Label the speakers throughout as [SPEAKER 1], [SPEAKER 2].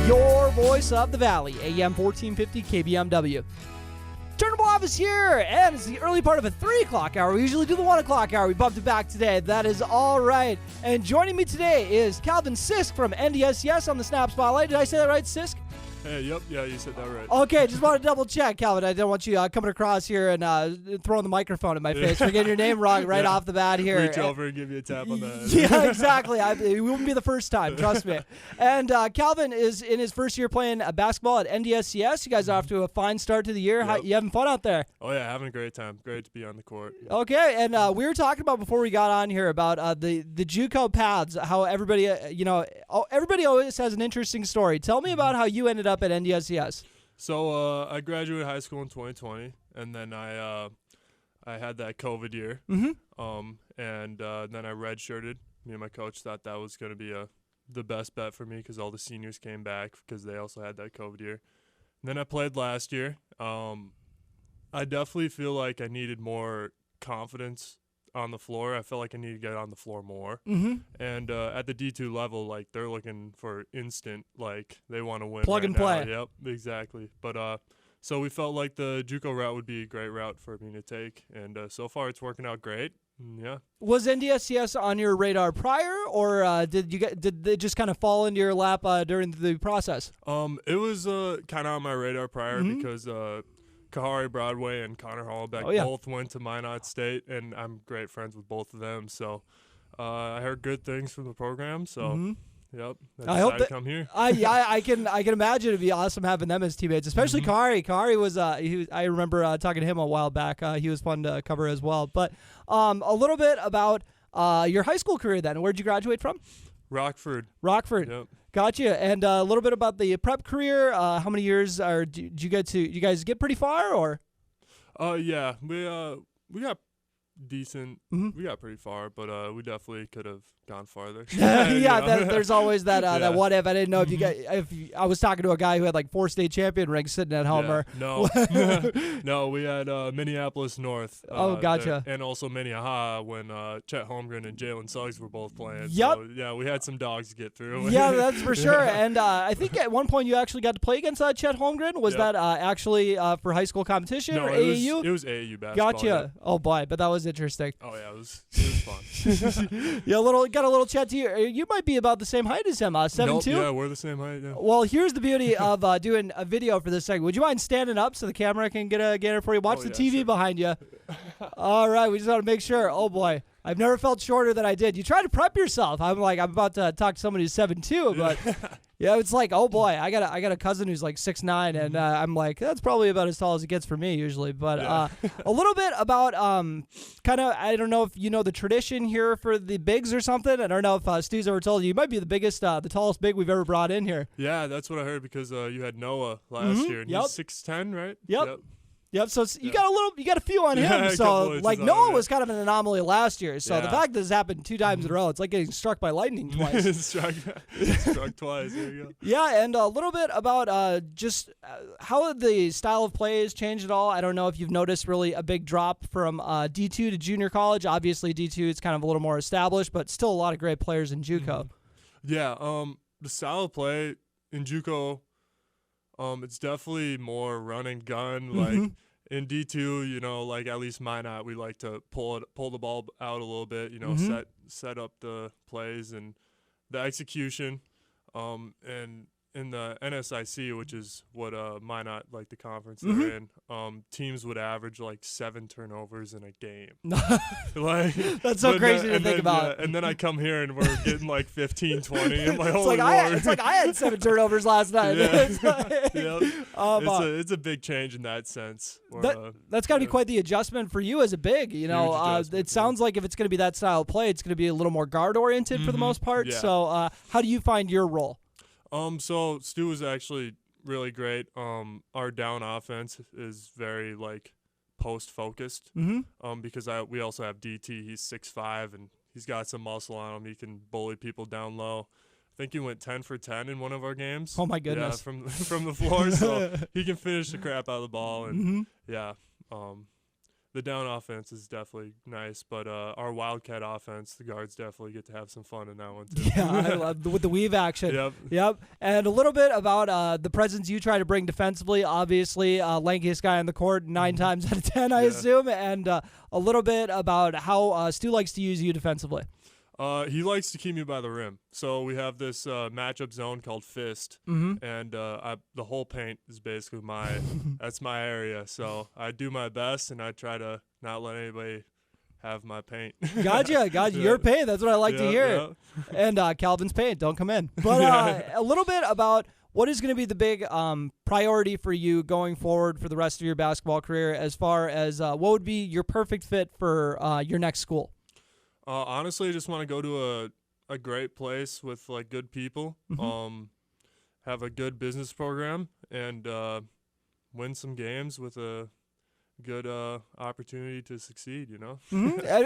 [SPEAKER 1] your voice of the valley, AM 1450 KBMW. Turnable Office here, and it's the early part of a 3 o'clock hour. We usually do the 1 o'clock hour. We bumped it back today. That is all right. And joining me today is Calvin Sisk from NDSCS on the Snap Spotlight. Did I say that right, Sisk?
[SPEAKER 2] Hey, yep, yeah, you said that right.
[SPEAKER 1] Okay, just want to double check, Calvin. I don't want you coming across here and throwing the microphone in my face for getting your name wrong right off the bat here.
[SPEAKER 2] Reach over and give you a tap on the head.
[SPEAKER 1] Yeah, exactly. It wouldn't be the first time, trust me. And Calvin is in his first year playing basketball at NDSCS. You guys are off to a fine start to the year.
[SPEAKER 2] Yep.
[SPEAKER 1] How, you having fun out there?
[SPEAKER 2] Oh, yeah, having a great time. Great to be on the court.
[SPEAKER 1] Okay, and we were talking about before we got on here about the JUCO paths, how everybody, everybody always has an interesting story. Tell me about how you ended up at NDSCS.
[SPEAKER 2] So I graduated high school in 2020, and then I had that COVID year,
[SPEAKER 1] Mm-hmm.
[SPEAKER 2] and then I redshirted. Me and my coach thought that was going to be the best bet for me because all the seniors came back because they also had that COVID year. And then I played last year. I definitely feel like I needed more confidence on the floor. I felt like I needed to get on the floor more.
[SPEAKER 1] Mm-hmm.
[SPEAKER 2] And at the D2 level, like, they're looking for instant, like, they want to win
[SPEAKER 1] Plug
[SPEAKER 2] right
[SPEAKER 1] and
[SPEAKER 2] now.
[SPEAKER 1] play.
[SPEAKER 2] Yep, exactly. But so we felt like the JUCO route would be a great route for me to take, and so far it's working out great. Yeah.
[SPEAKER 1] Was NDSCS on your radar prior, or did they just kind of fall into your lap during the process?
[SPEAKER 2] It was kind of on my radar prior
[SPEAKER 1] Mhm.
[SPEAKER 2] because Kahari Broadway and Connor Hollaback both went to Minot State, and I'm great friends with both of them. So I heard good things from the program. So yep,
[SPEAKER 1] I hope
[SPEAKER 2] decided
[SPEAKER 1] that
[SPEAKER 2] to come here.
[SPEAKER 1] I can imagine it'd be awesome having them as teammates, especially Kahari. Kahari was I remember talking to him a while back. He was fun to cover as well. But a little bit about your high school career then. Where'd you graduate from?
[SPEAKER 2] Rockford.
[SPEAKER 1] Yep. Gotcha. And a little bit about the prep career. How many years did you get to? You guys get pretty far, or?
[SPEAKER 2] Yeah, we got decent.
[SPEAKER 1] Mhm.
[SPEAKER 2] We got pretty far, but we definitely could have gone farther.
[SPEAKER 1] There's always that
[SPEAKER 2] Yeah.
[SPEAKER 1] what if. I didn't know if you got. I was talking to a guy who had like 4 state champion rings sitting at home.
[SPEAKER 2] Yeah.
[SPEAKER 1] Or
[SPEAKER 2] No, we had Minneapolis North.
[SPEAKER 1] Oh, gotcha.
[SPEAKER 2] And also Minnehaha when Chet Holmgren and Jalen Suggs were both playing.
[SPEAKER 1] Yep.
[SPEAKER 2] So, yeah, we had some dogs to get through.
[SPEAKER 1] Yeah, that's for sure. And I think at one point you actually got to play against Chet Holmgren. Was
[SPEAKER 2] Yep.
[SPEAKER 1] that actually for high school competition
[SPEAKER 2] No,
[SPEAKER 1] or
[SPEAKER 2] it
[SPEAKER 1] AAU?
[SPEAKER 2] was AAU basketball.
[SPEAKER 1] Gotcha.
[SPEAKER 2] Yeah.
[SPEAKER 1] Oh boy, but that was interesting.
[SPEAKER 2] Oh yeah, it was fun.
[SPEAKER 1] Yeah, got a little chat to you. You might be about the same height as him, 7'2".
[SPEAKER 2] Nope, yeah, we're the same height. Yeah.
[SPEAKER 1] Well, here's the beauty of doing a video for this segment. Would you mind standing up so the camera can get it for you? Watch the TV
[SPEAKER 2] sure.
[SPEAKER 1] behind you. All right, we just want to make sure. Oh boy, I've never felt shorter than I did. You try to prep yourself. I'm about to talk to somebody who's 7'2", but yeah, it's like, oh boy, I got a cousin who's like 6'9", and I'm like, that's probably about as tall as it gets for me usually. But a little bit about kind of, I don't know if you know the tradition here for the bigs or something. I don't know if Stu's ever told you. You might be the biggest, the tallest big we've ever brought in here.
[SPEAKER 2] Yeah, that's what I heard because you had Noah last year, and
[SPEAKER 1] Yep.
[SPEAKER 2] he's 6'10", right?
[SPEAKER 1] Yep. So you got a few on him.
[SPEAKER 2] Yeah, a
[SPEAKER 1] So
[SPEAKER 2] couple inches
[SPEAKER 1] like
[SPEAKER 2] on
[SPEAKER 1] Noah
[SPEAKER 2] him,
[SPEAKER 1] was kind of an anomaly last year. So the
[SPEAKER 2] Yeah.
[SPEAKER 1] fact that this happened 2 times in a row, it's like getting struck by lightning twice.
[SPEAKER 2] struck twice. There you go.
[SPEAKER 1] Yeah, and a little bit about just how the style of play has changed at all. I don't know if you've noticed really a big drop from D2 to junior college. Obviously, D2 is kind of a little more established, but still a lot of great players in JUCO.
[SPEAKER 2] Yeah, the style of play in JUCO, it's definitely more run and gun. Like in D2, like at least Minot, we like to pull the ball out a little bit. Set up the plays and the execution. And in the NSIC, which is what Minot, like the conference they're in, teams would average like 7 turnovers in a game. Like
[SPEAKER 1] That's so crazy to think about.
[SPEAKER 2] Yeah, and then I come here and we're getting like 15, 20. I'm like, holy
[SPEAKER 1] It's like I had 7 turnovers last night.
[SPEAKER 2] Yeah.
[SPEAKER 1] It's like-
[SPEAKER 2] Yep. It's a big change in that sense.
[SPEAKER 1] That's got to be quite the adjustment for you as a big. It sounds like if it's going to be that style of play, it's going to be a little more guard oriented for the most part.
[SPEAKER 2] Yeah.
[SPEAKER 1] So how do you find your role?
[SPEAKER 2] So Stu was actually really great. Our down offense is very like post focused. Because we also have DT. He's 6'5" and he's got some muscle on him. He can bully people down low. I think he went 10 for 10 in one of our games.
[SPEAKER 1] Oh my goodness!
[SPEAKER 2] Yeah, from the floor, so he can finish the crap out of the ball. And the down offense is definitely nice, but our Wildcat offense, the guards definitely get to have some fun in that one too.
[SPEAKER 1] Yeah, I love with the weave action.
[SPEAKER 2] Yep.
[SPEAKER 1] And a little bit about the presence you try to bring defensively. Obviously, lankiest guy on the court 9 times out of 10, I assume. And a little bit about how Stu likes to use you defensively.
[SPEAKER 2] He likes to keep me by the rim. So we have this matchup zone called Fist, and the whole paint is basically that's my area. So I do my best, and I try to not let anybody have my paint.
[SPEAKER 1] Gotcha. Your paint. That's what I like to hear. And Calvin's paint. Don't come in. But a little bit about what is going to be the big priority for you going forward for the rest of your basketball career, as far as what would be your perfect fit for your next school?
[SPEAKER 2] Honestly, I just want to go to a great place with like good people, have a good business program, and win some games with a good opportunity to succeed, you know?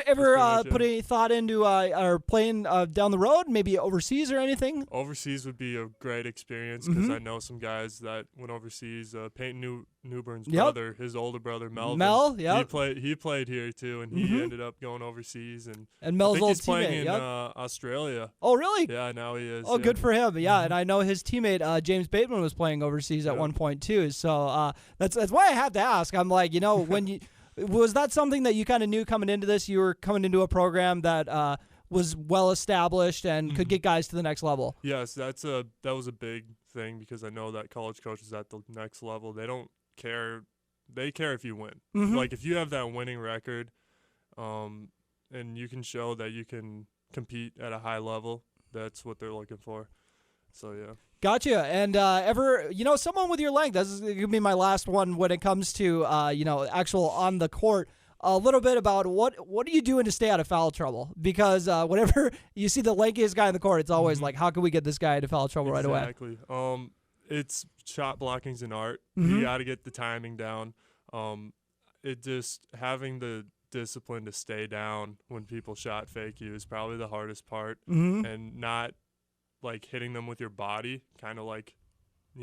[SPEAKER 1] Ever put any thought into or playing down the road, maybe overseas or anything?
[SPEAKER 2] Overseas would be a great experience because I know some guys that went overseas. Peyton Newburn's brother, his older brother, Melvin. He played here too, and he ended up going overseas. And
[SPEAKER 1] Mel's
[SPEAKER 2] I think
[SPEAKER 1] old
[SPEAKER 2] he's playing
[SPEAKER 1] teammate,
[SPEAKER 2] in Australia.
[SPEAKER 1] Oh, really?
[SPEAKER 2] Yeah, now he is.
[SPEAKER 1] Oh, good for him. Yeah, and I know his teammate James Bateman was playing overseas at one point too. So that's why I had to ask. I'm like, when you was that something that you kind of knew coming into this? You were coming into a program that was well established and could get guys to the next level.
[SPEAKER 2] Yes, that was a big thing because I know that college coaches at the next level, they don't care. They care if you win. Like if you have that winning record, and you can show that you can compete at a high level, that's what they're looking for. So yeah.
[SPEAKER 1] Gotcha. And someone with your length, this is going to be my last one when it comes to, actual on the court, a little bit about what are you doing to stay out of foul trouble? Because whenever you see the lankiest guy in the court, it's always like, how can we get this guy into foul trouble right away?
[SPEAKER 2] Exactly. It's shot blocking's an art. You got to get the timing down. It just having the discipline to stay down when people shot fake you is probably the hardest part, and not like hitting them with your body, kind of like,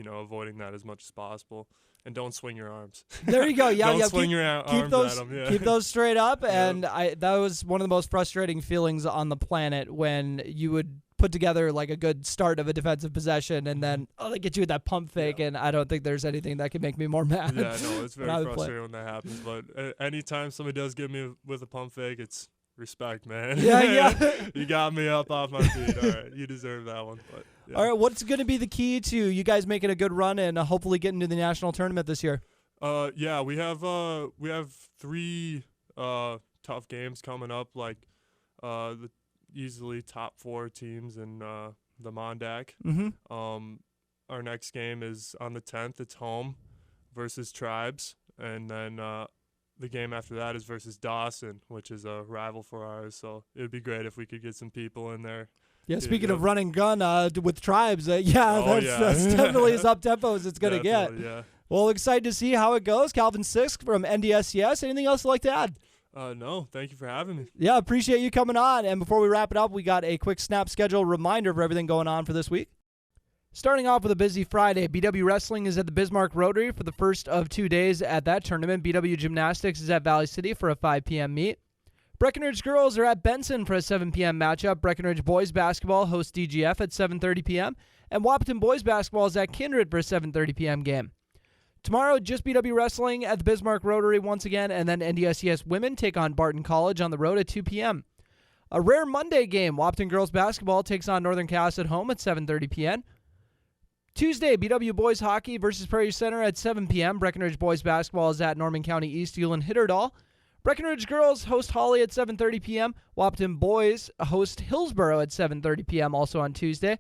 [SPEAKER 2] avoiding that as much as possible. And don't swing your arms.
[SPEAKER 1] There you go. Yeah,
[SPEAKER 2] don't swing your arms at them. Yeah.
[SPEAKER 1] Keep those straight up. And that was one of the most frustrating feelings on the planet when you would put together like a good start of a defensive possession and then they get you with that pump fake, and I don't think there's anything that can make me more mad.
[SPEAKER 2] Yeah, no, it's very frustrating when that happens. But anytime somebody does get me with a pump fake, it's respect, man.
[SPEAKER 1] Yeah.
[SPEAKER 2] You got me up off my feet. All right, you deserve that one. But
[SPEAKER 1] all right, what's going to be the key to you guys making a good run and hopefully getting to the national tournament this year?
[SPEAKER 2] We have 3 tough games coming up, like the easily top 4 teams in the Mondac. Our next game is on the 10th. It's home versus Tribes, and then the game after that is versus Dawson, which is a rival for ours. So it would be great if we could get some people in there.
[SPEAKER 1] Yeah, speaking of running gun with Tribes, that's definitely as up-tempo as it's going to get.
[SPEAKER 2] Yeah.
[SPEAKER 1] Well, excited to see how it goes. Calvin Sisk from NDSCS. Anything else you'd like to add?
[SPEAKER 2] No, thank you for having me.
[SPEAKER 1] Yeah, appreciate you coming on. And before we wrap it up, we got a quick snap schedule reminder of everything going on for this week. Starting off with a busy Friday, BW Wrestling is at the Bismarck Rotary for the first of 2 days at that tournament. BW Gymnastics is at Valley City for a 5 p.m. meet. Breckenridge girls are at Benson for a 7 p.m. matchup. Breckenridge boys basketball hosts DGF at 7:30 p.m. And Wahpeton boys basketball is at Kindred for a 7:30 p.m. game. Tomorrow, just BW Wrestling at the Bismarck Rotary once again, and then NDSCS women take on Barton College on the road at 2 p.m. A rare Monday game, Wahpeton girls basketball takes on Northern Cass at home at 7:30 p.m. Tuesday, BW boys hockey versus Prairie Center at 7 p.m. Breckenridge boys basketball is at Norman County East Ulen Hitterdal. Breckenridge girls host Hawley at 7:30 p.m. Wahpeton boys host Hillsboro at 7:30 p.m. also on Tuesday.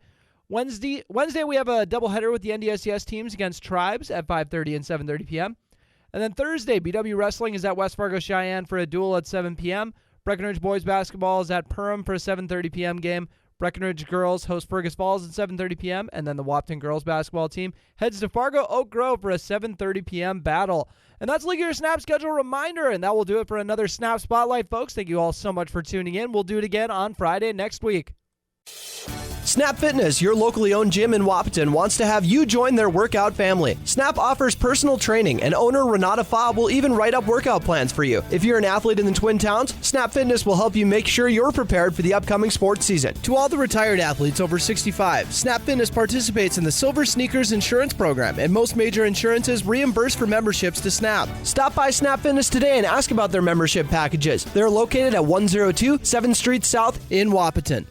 [SPEAKER 1] Wednesday we have a doubleheader with the NDSCS teams against Tribes at 5:30 and 7:30 p.m. And then Thursday, BW Wrestling is at West Fargo Cheyenne for a duel at 7 p.m. Breckenridge boys basketball is at Perham for a 7:30 p.m. game. Breckenridge girls host Fergus Falls at 7:30 p.m. And then the Wahpeton girls basketball team heads to Fargo Oak Grove for a 7:30 p.m. battle. And that's League Year Snap schedule reminder, and that will do it for another Snap Spotlight, folks. Thank you all so much for tuning in. We'll do it again on Friday next week.
[SPEAKER 3] Snap Fitness, your locally owned gym in Wapaton, wants to have you join their workout family. Snap offers personal training, and owner Renata Fobb will even write up workout plans for you. If you're an athlete in the Twin Towns, Snap Fitness will help you make sure you're prepared for the upcoming sports season. To all the retired athletes over 65, Snap Fitness participates in the Silver Sneakers Insurance Program, and most major insurances reimburse for memberships to Snap. Stop by Snap Fitness today and ask about their membership packages. They're located at 102 7th Street South in Wapaton.